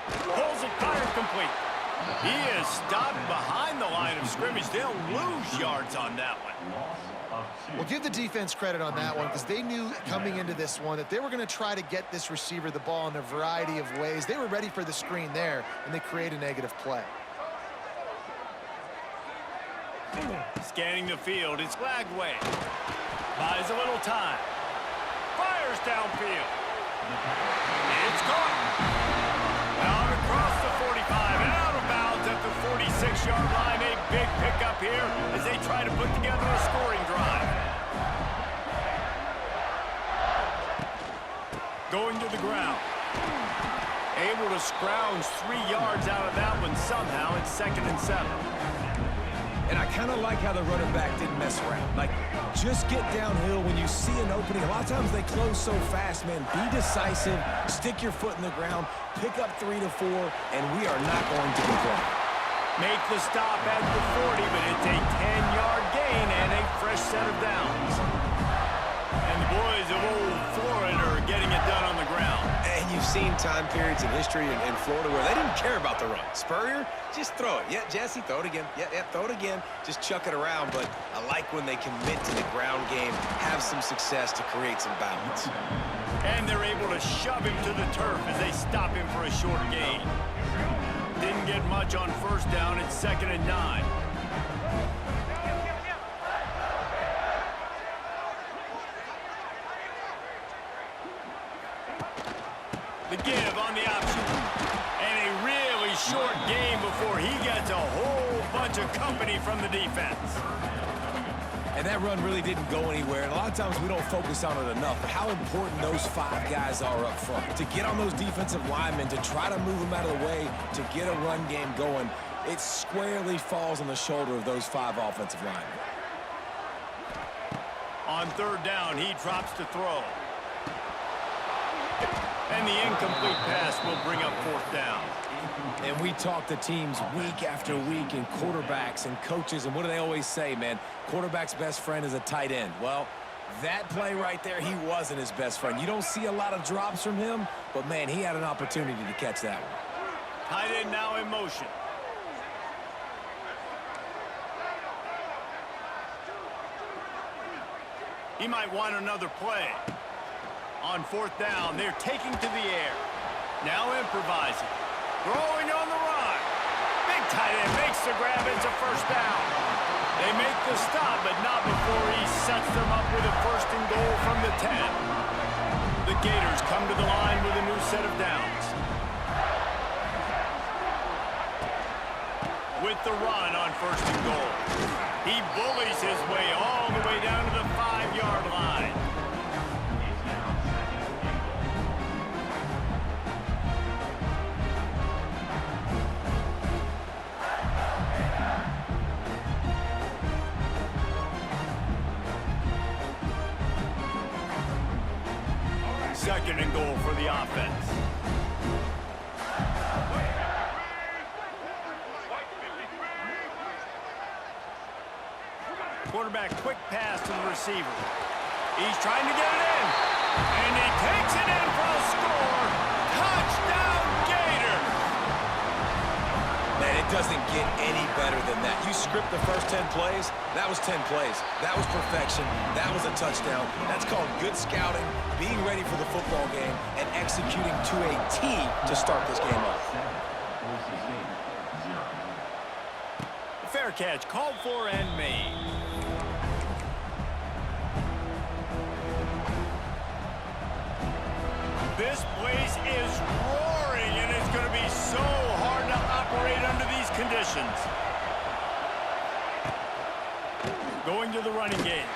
Pulls it, fired complete. He is stopped behind the line of scrimmage. They'll lose yards on that one. Well, give the defense credit on that one because they knew coming into this one that they were going to try to get this receiver the ball in a variety of ways. They were ready for the screen there, and they create a negative play. Scanning the field, it's Lagway. Buys a little time. Fires downfield. It's caught. Out across the 45 and out of bounds at the 46-yard line. A big pickup here as they try to put together a scoring drive. Going to the ground. Able to scrounge 3 yards out of that one somehow. It's 2nd and 7. And I kind of like how the running back didn't mess around. Like, just get downhill when you see an opening. A lot of times they close so fast, man. Be decisive, stick your foot in the ground, pick up 3 to 4, and we are not going to complain. Make the stop at the 40, but it's a 10-yard gain and a fresh set of downs. And the boys of Old Florida are getting it done on the ground. And you've seen time periods in history in Florida where they didn't care about the run. Spurrier, just throw it. Yeah, Jesse, throw it again. Yeah, throw it again. Just chuck it around. But I like when they commit to the ground game, have some success to create some balance. And they're able to shove him to the turf as they stop him for a short gain. Didn't get much on 1st down. It's 2nd and 9. The give on the option. And a really short game before he gets a whole bunch of company from the defense. And that run really didn't go anywhere. And a lot of times we don't focus on it enough. But how important those 5 guys are up front. To get on those defensive linemen, to try to move them out of the way, to get a run game going, it squarely falls on the shoulder of those 5 offensive linemen. On 3rd down, he drops to throw. And the incomplete pass will bring up 4th down. And we talk to teams week after week and quarterbacks and coaches, and what do they always say, man? Quarterback's best friend is a tight end. Well, that play right there, he wasn't his best friend. You don't see a lot of drops from him, but, man, he had an opportunity to catch that one. Tight end now in motion. He might want another play. On 4th down, they're taking to the air. Now improvising. Throwing on the run. Big tight end makes the grab. It's a 1st down. They make the stop, but not before he sets them up with a 1st and goal from the 10. The Gators come to the line with a new set of downs. With the run on 1st and goal. He bullies his way all the way down to the 5-yard line. Second and goal for the offense. Quarterback quick pass to the receiver. He's trying to get it in. And he takes it in for a score. Touchdown Gators! Man, it doesn't get any better than that. You script the first 10 plays, that was 10 plays. That was perfection. That was a touchdown. That's called good scouting, being ready for the football game, and executing to a T to start this game off. Fair catch, called for and made. This place is roaring, and it's going to be so hard to operate under these conditions. Going to the running game.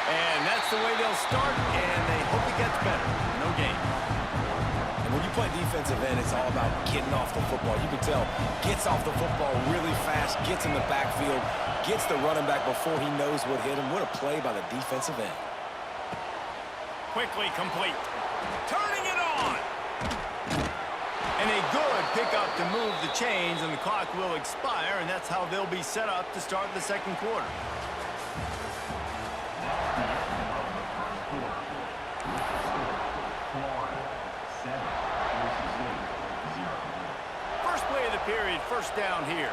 And that's the way they'll start, and they hope it gets better. No gain. And when you play defensive end, it's all about getting off the football. You can tell, gets off the football really fast, gets in the backfield, gets the running back before he knows what hit him. What a play by the defensive end. Quickly complete. Turning it on. And a good pickup to move the chains, and the clock will expire, and that's how they'll be set up to start the 2nd quarter. period. First down here.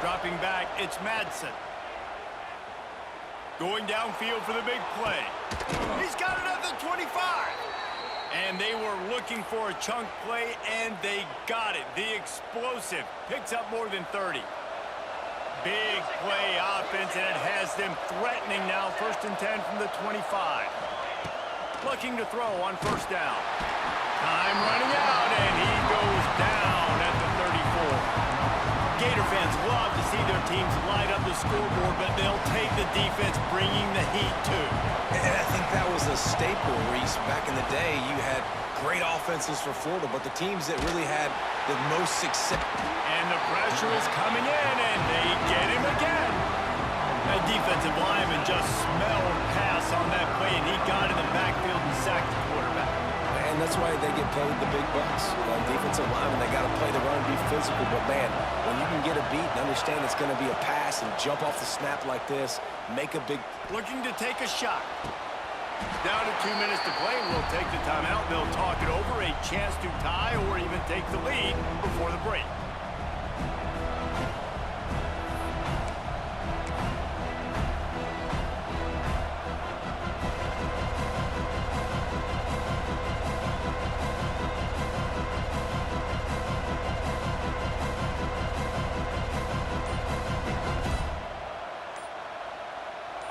Dropping back, it's Madsen. Going downfield for the big play. He's got it at the 25. And they were looking for a chunk play, and they got it. The explosive picks up more than 30. Big play offense, and it has them threatening now. 1st and 10 from the 25. Looking to throw on first down. Time running out, and he goes down at the 34. Gator fans love to see their teams light up the scoreboard, but they'll take the defense bringing the heat too. And I think that was a staple, Reese. Back in the day, you had great offenses for Florida, but the teams that really had the most success. And the pressure is coming in, and they get him again. That defensive lineman just smelled pass on that play, and he got in the backfield and sacked the quarterback. And that's why they get paid the big bucks. Defensive linemen, they got to play the run, be physical. But, man, when you can get a beat and understand it's going to be a pass and jump off the snap like this, make a big... Looking to take a shot. Down to 2 minutes to play. We'll take the timeout. They'll talk it over. A chance to tie or even take the lead before the break.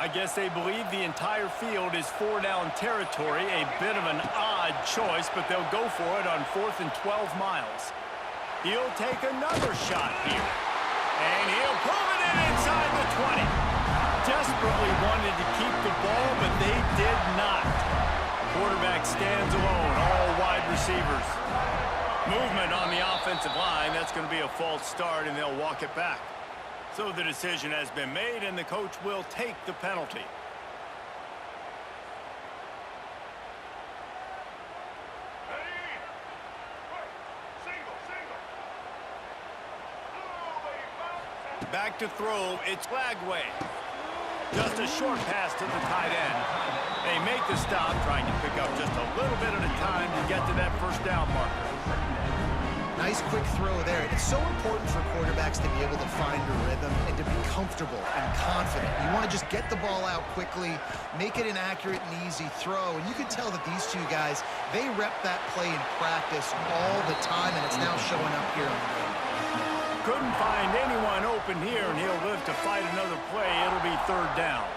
I guess they believe the entire field is 4-down territory. A bit of an odd choice, but they'll go for it on 4th and 12 miles. He'll take another shot here. And he'll pull it in inside the 20. Desperately wanted to keep the ball, but they did not. Quarterback stands alone, all wide receivers. Movement on the offensive line. That's going to be a false start, and they'll walk it back. So the decision has been made, and the coach will take the penalty. Back to throw, it's Lagway. Just a short pass to the tight end. They make the stop, trying to pick up just a little bit at a time to get to that first down marker. Nice quick throw there. It's so important for quarterbacks to be able to find a rhythm and to be comfortable and confident. You want to just get the ball out quickly, make it an accurate and easy throw. And you can tell that these two guys, they rep that play in practice all the time, and it's now showing up here on the game. Couldn't find anyone open here, and he'll live to fight another play. It'll be 3rd down.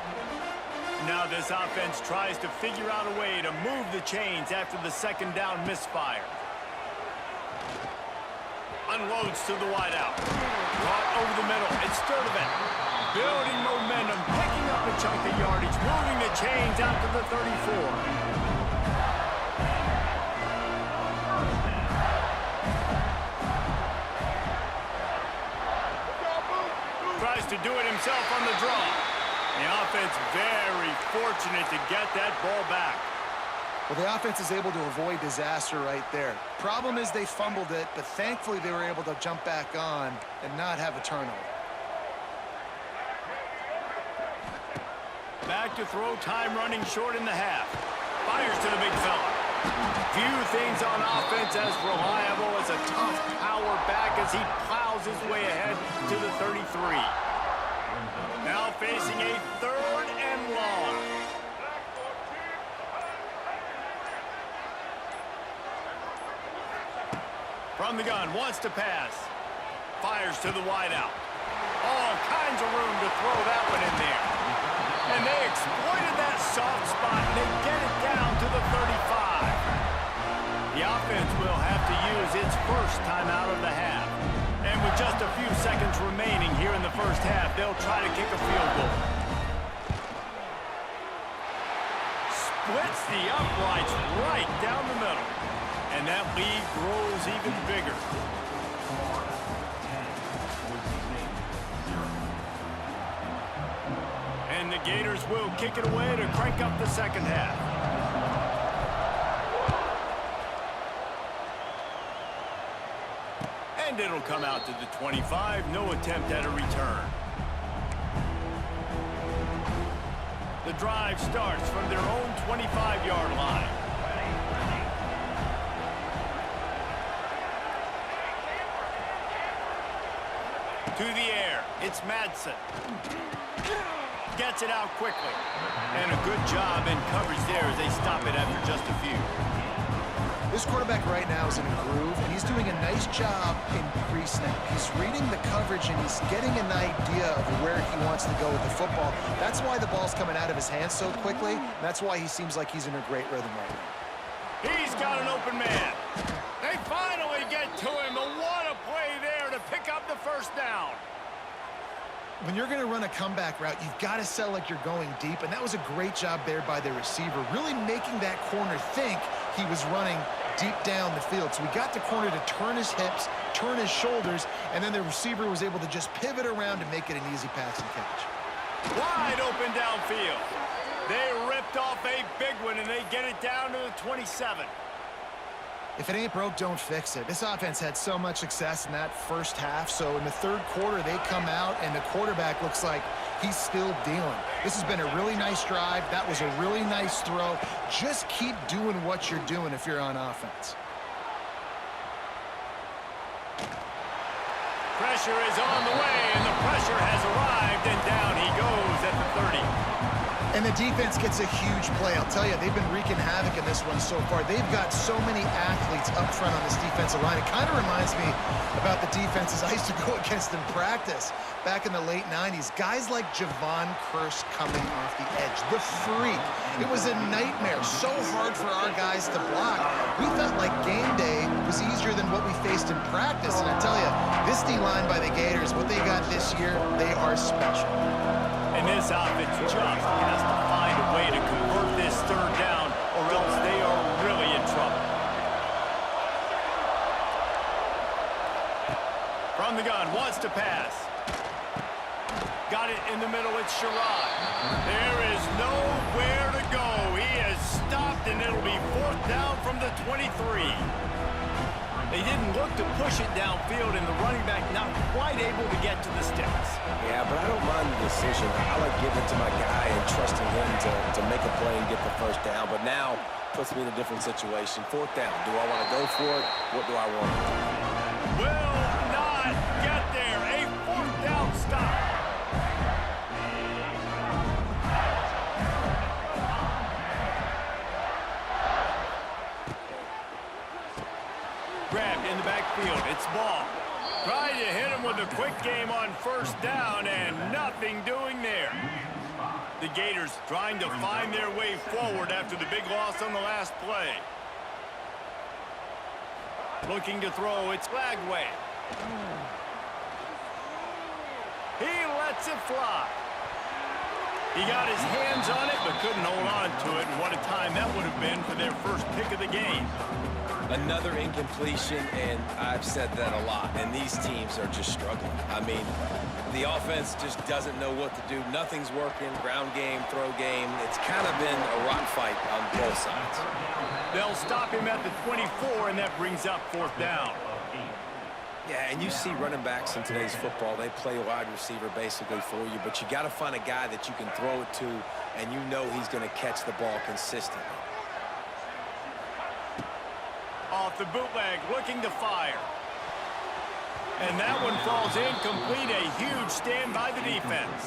Now this offense tries to figure out a way to move the chains after the 2nd down misfire. Unloads to the wideout. Caught over the middle. It's Sturdivant. Building momentum, picking up a chunk of yardage, moving the chains out to the 34. Tries to do it himself on the draw. The offense very fortunate to get that ball back. Well, the offense is able to avoid disaster right there. Problem is they fumbled it, but thankfully they were able to jump back on and not have a turnover. Back to throw, time running short in the half. Fires to the big fella. Few things on offense as reliable as a tough power back as he plows his way ahead to the 33. Now facing a 3rd and long. From the gun, wants to pass. Fires to the wideout. All kinds of room to throw that one in there. And they exploited that soft spot, and they get it down to the 35. The offense will have to use its first timeout of the half. And with just a few seconds remaining here in the first half, they'll try to kick a field goal. Splits the uprights right down the middle. And that lead grows even bigger. And the Gators will kick it away to crank up the 2nd half. And it'll come out to the 25. No attempt at a return. The drive starts from their own 25-yard line. To the air, it's Madsen. Gets it out quickly. And a good job in coverage there as they stop it after just a few. This quarterback right now is in a groove, and he's doing a nice job in pre-snap. He's reading the coverage, and he's getting an idea of where he wants to go with the football. That's why the ball's coming out of his hands so quickly. That's why he seems like he's in a great rhythm right now. He's got an open man. They finally get to him. And what a play there to pick up the first down. When you're going to run a comeback route, you've got to sell like you're going deep, and that was a great job there by the receiver, really making that corner think he was running deep down the field. So we got the corner to turn his hips, turn his shoulders, and then the receiver was able to just pivot around and make it an easy pass and catch. Wide open downfield. They ripped off a big one, and they get it down to the 27. If it ain't broke, don't fix it. This offense had so much success in that first half, so in the third quarter, they come out, and the quarterback looks like he's still dealing. This has been a really nice drive. That was a really nice throw. Just keep doing what you're doing if you're on offense. Pressure is on the way, and the pressure has arrived, and down he goes at the 30. And the defense gets a huge play. I'll tell you, they've been wreaking havoc in this one so far. They've got so many athletes up front on this defensive line. It kind of reminds me about the defenses I used to go against in practice back in the late 90s. Guys like Javon Curse coming off the edge. The freak. It was a nightmare. So hard for our guys to block. We felt like game day was easier than what we faced in practice. And I tell you, this D-line by the Gators, what they got this year, they are special. And this offense just has to find a way to convert this third down, or else they are really in trouble. From the gun, wants to pass. Got it in the middle, it's Sherrod. There is nowhere to go. He is stopped, and it'll be fourth down from the 23. They didn't look to push it downfield, and the running back not quite able to get to the sticks. Yeah, but I don't mind the decision. I like giving it to my guy and trusting him to make a play and get the first down. But now puts me in a different situation. Fourth down. Do I want to go for it? What do I want to do? Will not get there. A fourth down stop. Grabbed in the backfield. It's Ball. Trying to hit him with a quick game on first down, and nothing doing there. The Gators trying to find their way forward after the big loss on the last play. Looking to throw, it's Lagway. He lets it fly. He got his hands on it, but couldn't hold on to it, and what a time that would have been for their first pick of the game. Another incompletion, and I've said that a lot, and these teams are just struggling. I mean, the offense just doesn't know what to do. Nothing's working, ground game, throw game. It's kind of been a rock fight on both sides. They'll stop him at the 24, and that brings up fourth down. Yeah, and you see running backs in today's football, they play wide receiver basically for you, but you got to find a guy that you can throw it to, and you know he's going to catch the ball consistently. Off the bootleg, looking to fire. And that one falls incomplete. A huge stand by the defense.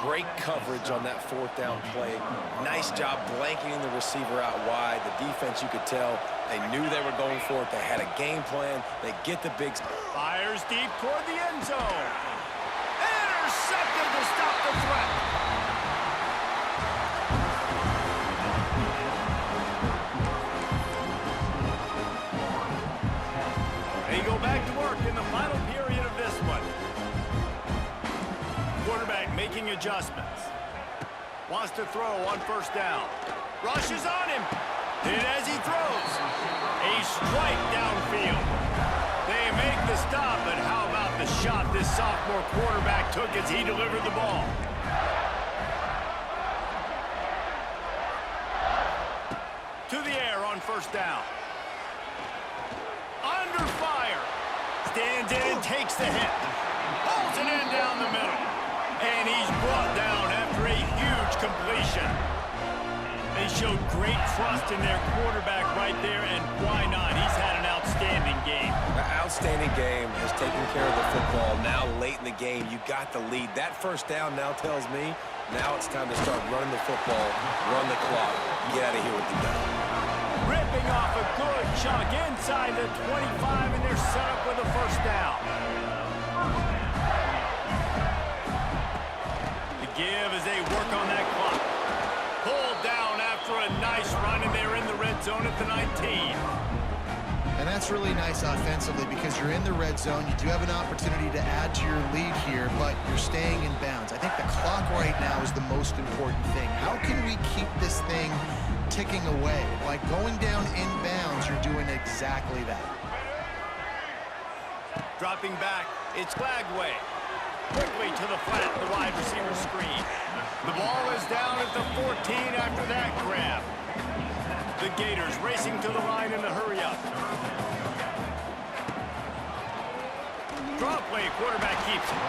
Great coverage on that fourth down play. Nice job blanketing the receiver out wide. The defense, you could tell, they knew they were going for it. They had a game plan. They get the big... Fires deep toward the end zone. Intercepted to stop the threat. They go back to work in the final period of this one. Quarterback making adjustments. Wants to throw on first down. Rushes on him. Hit as he throws. A strike downfield. They make the stop, but how about the shot this sophomore quarterback took as he delivered the ball? To the air on first down. Under fire. Stands in and takes the hit. Holds it in down the middle. And he's brought down after a huge completion. They showed great trust in their quarterback right there, and why not? He's had an outstanding game. An outstanding game, has taken care of the football. Now late in the game, you got the lead. That first down now tells me now it's time to start running the football, run the clock, get out of here with the down. Ripping off a good chunk inside the 25, and they're set up with a first down. The give as they work on that clock. Pulled down after a nice run, and they're in the red zone at the 19. And that's really nice offensively because you're in the red zone. You do have an opportunity to add to your lead here, but you're staying in bounds. I think the clock right now is the most important thing. How can we keep this thing ticking away? By going down in bounds, you're doing exactly that. Dropping back, it's Lagway. Quickly to the flat, the wide receiver screen. The ball is down at the 14 after that grab. The Gators racing to the line in the hurry-up. Draw play, quarterback keeps it.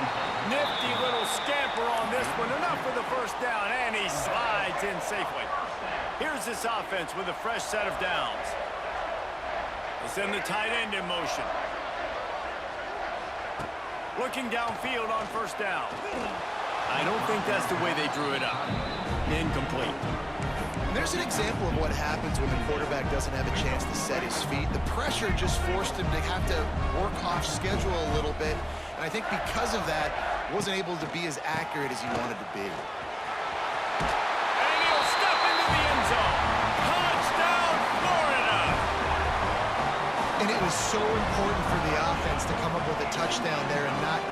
Nifty little scamper on this one. Enough for the first down, and he slides in safely. Here's this offense with a fresh set of downs. They send the tight end in motion. Looking downfield on first down. I don't think that's the way they drew it up. Incomplete. And there's an example of what happens when the quarterback doesn't have a chance to set his feet. The pressure just forced him to have to work off schedule a little bit. And I think because of that, wasn't able to be as accurate as he wanted to be. And he'll step into the end zone. Touchdown, Florida! And it was so important for the offense to come up with a touchdown there and not